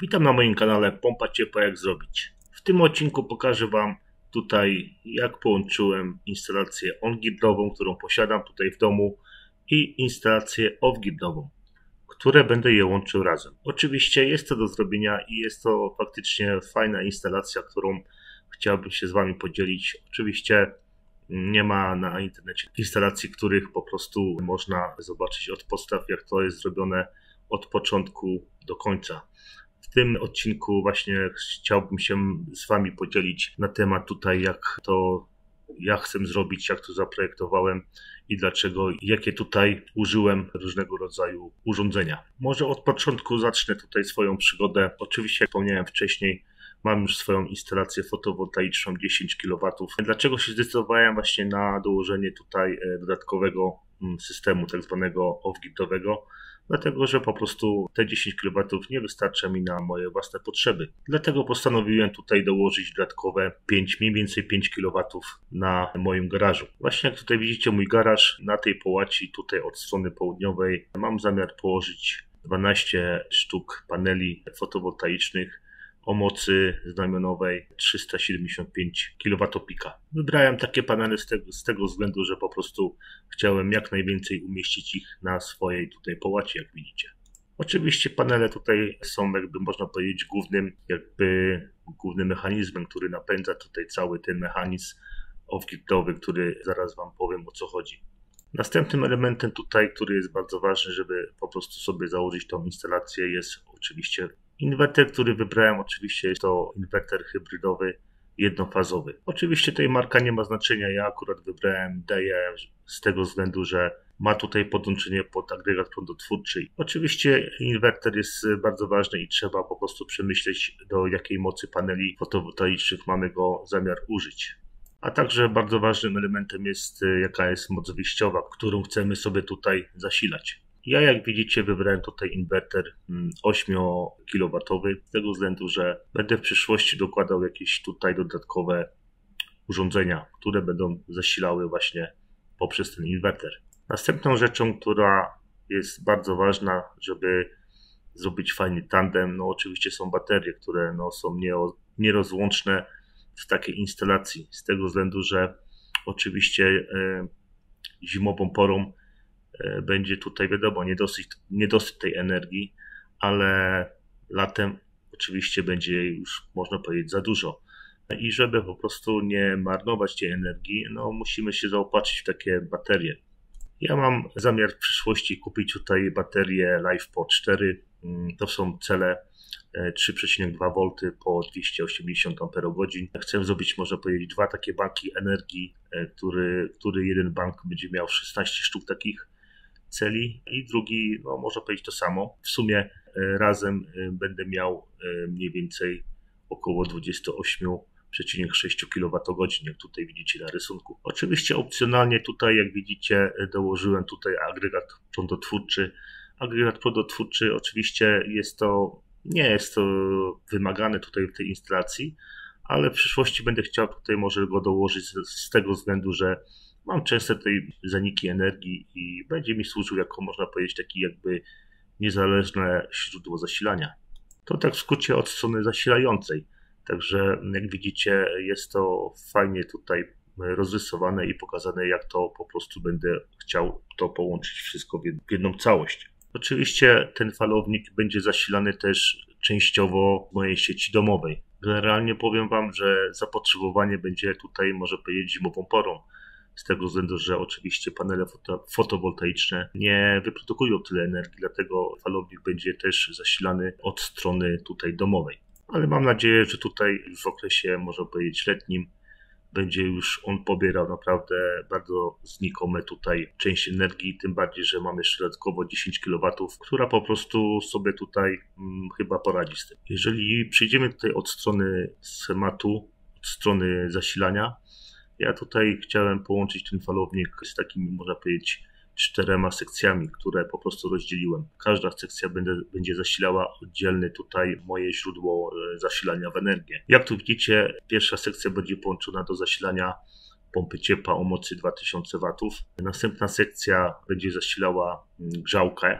Witam na moim kanale Pompa Ciepła jak zrobić. W tym odcinku pokażę Wam tutaj jak połączyłem instalację on-gridową, którą posiadam tutaj w domu i instalację off-gridową, które będę je łączył razem. Oczywiście jest to do zrobienia i jest to faktycznie fajna instalacja, którą chciałbym się z Wami podzielić. Oczywiście nie ma na internecie instalacji, których po prostu można zobaczyć od podstaw, jak to jest zrobione od początku do końca. W tym odcinku właśnie chciałbym się z Wami podzielić na temat tutaj, jak chcę zrobić, jak to zaprojektowałem i dlaczego, jakie tutaj użyłem różnego rodzaju urządzenia. Może od początku zacznę tutaj swoją przygodę. Oczywiście, jak wspomniałem wcześniej, mam już swoją instalację fotowoltaiczną 10 kW. Dlaczego się zdecydowałem właśnie na dołożenie tutaj dodatkowego systemu tak zwanego off-gridowego? Dlatego, że po prostu te 10 kW nie wystarcza mi na moje własne potrzeby. Dlatego postanowiłem tutaj dołożyć dodatkowe mniej więcej 5 kW na moim garażu. Właśnie jak tutaj widzicie mój garaż, na tej połaci tutaj od strony południowej mam zamiar położyć 12 sztuk paneli fotowoltaicznych o mocy znamionowej 375 kWp. Wybrałem takie panele z tego względu, że po prostu chciałem jak najwięcej umieścić ich na swojej tutaj połaci, jak widzicie. Oczywiście panele tutaj są, jakby można powiedzieć, głównym mechanizmem, który napędza tutaj cały ten mechanizm off-gridowy, który zaraz Wam powiem, o co chodzi. Następnym elementem tutaj, który jest bardzo ważny, żeby po prostu sobie założyć tą instalację, jest oczywiście inwerter, który wybrałem. Oczywiście jest to inwerter hybrydowy jednofazowy. Oczywiście tutaj marka nie ma znaczenia, ja akurat wybrałem DE z tego względu, że ma tutaj podłączenie pod agregat prądotwórczy. Oczywiście inwerter jest bardzo ważny i trzeba po prostu przemyśleć, do jakiej mocy paneli fotowoltaicznych mamy go zamiar użyć. A także bardzo ważnym elementem jest, jaka jest moc wyjściowa, którą chcemy sobie tutaj zasilać. Ja, jak widzicie, wybrałem tutaj inwerter 8 kW, z tego względu, że będę w przyszłości dokładał jakieś tutaj dodatkowe urządzenia, które będą zasilały właśnie poprzez ten inwerter. Następną rzeczą, która jest bardzo ważna, żeby zrobić fajny tandem, no oczywiście są baterie, które są nierozłączne w takiej instalacji, z tego względu, że oczywiście zimową porą będzie tutaj, wiadomo, niedosyt tej energii, ale latem oczywiście będzie jej już, można powiedzieć, za dużo. I żeby po prostu nie marnować tej energii, musimy się zaopatrzyć w takie baterie. Ja mam zamiar w przyszłości kupić tutaj baterie LiFePO 4. To są cele 3,2 V po 280 Ah. Chcę zrobić, można powiedzieć, dwa takie banki energii, który jeden bank będzie miał 16 sztuk takich celi i drugi, można powiedzieć to samo. W sumie razem będę miał mniej więcej około 28,6 kWh, jak tutaj widzicie na rysunku. Oczywiście opcjonalnie tutaj, jak widzicie, dołożyłem tutaj agregat prądotwórczy. Agregat prądotwórczy oczywiście nie jest to wymagane tutaj w tej instalacji, ale w przyszłości będę chciał tutaj może go dołożyć z tego względu, że mam często tutaj zaniki energii i będzie mi służył jako, można powiedzieć, taki jakby niezależne źródło zasilania. To tak w skrócie od strony zasilającej. Także jak widzicie, jest to fajnie tutaj rozrysowane i pokazane, jak to po prostu będę chciał to połączyć wszystko w jedną całość. Oczywiście ten falownik będzie zasilany też częściowo w mojej sieci domowej. Generalnie powiem Wam, że zapotrzebowanie będzie tutaj, może powiedzieć, zimową porą. Z tego względu, że oczywiście panele fotowoltaiczne nie wyprodukują tyle energii, dlatego falownik będzie też zasilany od strony tutaj domowej. Ale mam nadzieję, że tutaj już w okresie, można powiedzieć, letnim będzie już on pobierał naprawdę bardzo znikome tutaj część energii, tym bardziej, że mamy jeszcze dodatkowo 10 kW, która po prostu sobie tutaj chyba poradzi z tym. Jeżeli przejdziemy tutaj od strony schematu, od strony zasilania, ja tutaj chciałem połączyć ten falownik z takimi, można powiedzieć, 4 sekcjami, które po prostu rozdzieliłem. Każda sekcja będzie zasilała oddzielne tutaj moje źródło zasilania w energię. Jak tu widzicie, pierwsza sekcja będzie połączona do zasilania pompy ciepła o mocy 2000 W. Następna sekcja będzie zasilała grzałkę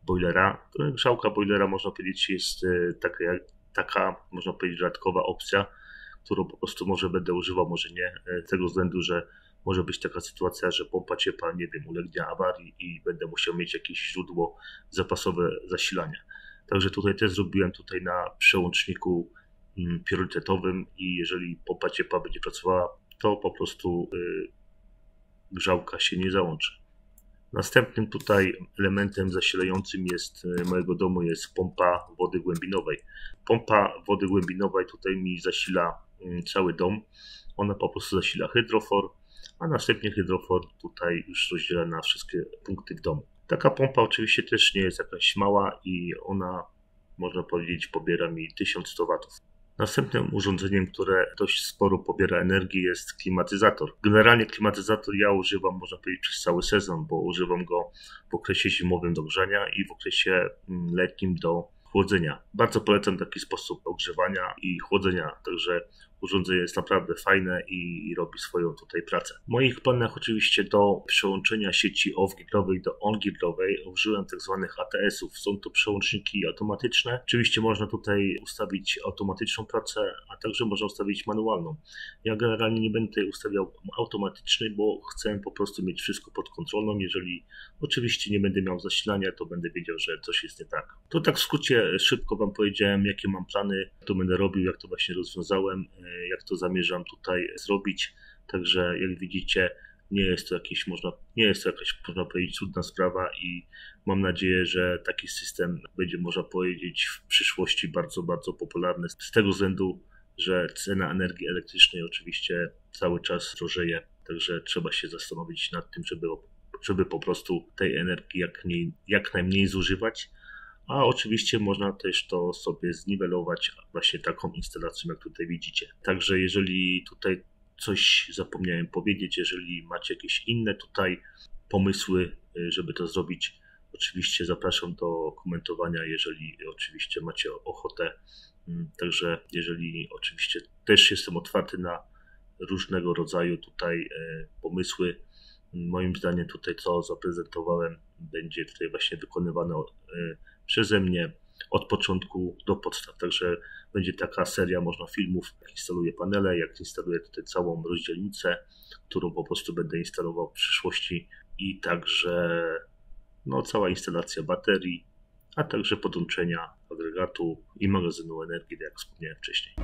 boilera. Grzałka boilera, można powiedzieć, jest taka można powiedzieć, dodatkowa opcja, którą po prostu może będę używał, może nie, z tego względu, że może być taka sytuacja, że pompa ciepła, nie wiem, ulegnie awarii i będę musiał mieć jakieś źródło zapasowe zasilania. Także tutaj też zrobiłem na przełączniku priorytetowym i jeżeli pompa ciepła będzie pracowała, to po prostu grzałka się nie załączy. Następnym elementem zasilającym mojego domu jest pompa wody głębinowej. Pompa wody głębinowej mi zasila cały dom. Ona po prostu zasila hydrofor, a następnie hydrofor już rozdziela na wszystkie punkty w domu. Taka pompa oczywiście też nie jest jakaś mała i ona, można powiedzieć, pobiera mi 1100 W. Następnym urządzeniem, które dość sporo pobiera energii, jest klimatyzator. Generalnie klimatyzator ja używam, można powiedzieć, przez cały sezon, bo używam go w okresie zimowym do grzania i w okresie letnim do chłodzenia. Bardzo polecam taki sposób ogrzewania i chłodzenia, także urządzenie jest naprawdę fajne i robi swoją pracę. W moich planach oczywiście do przełączenia sieci off-gridowej do on-gridowej użyłem tak zwanych ATS-ów. Są to przełączniki automatyczne. Oczywiście można ustawić automatyczną pracę, a także można ustawić manualną. Ja generalnie nie będę tutaj ustawiał automatycznej, bo chcę po prostu mieć wszystko pod kontrolą. Jeżeli oczywiście nie będę miał zasilania, to będę wiedział, że coś jest nie tak. To tak w skrócie szybko Wam powiedziałem, jakie mam plany, co będę robił, jak to właśnie rozwiązałem, jak to zamierzam zrobić. Także jak widzicie, nie jest to jakaś, można powiedzieć, trudna sprawa i mam nadzieję, że taki system będzie, można powiedzieć, w przyszłości bardzo, bardzo popularny. Z tego względu, że cena energii elektrycznej oczywiście cały czas drożeje, także trzeba się zastanowić nad tym, żeby po prostu tej energii jak najmniej zużywać. A oczywiście można też to sobie zniwelować właśnie taką instalacją, jak tutaj widzicie. Także jeżeli coś zapomniałem powiedzieć, jeżeli macie jakieś inne pomysły, żeby to zrobić, oczywiście zapraszam do komentowania, jeżeli oczywiście macie ochotę. Także jeżeli oczywiście też jestem otwarty na różnego rodzaju pomysły. Moim zdaniem co zaprezentowałem będzie właśnie wykonywane przeze mnie od początku do podstaw. Także będzie taka seria filmów, jak instaluję panele, jak instaluję całą rozdzielnicę, którą po prostu będę instalował w przyszłości i także cała instalacja baterii, a także podłączenia agregatu i magazynu energii, jak wspomniałem wcześniej.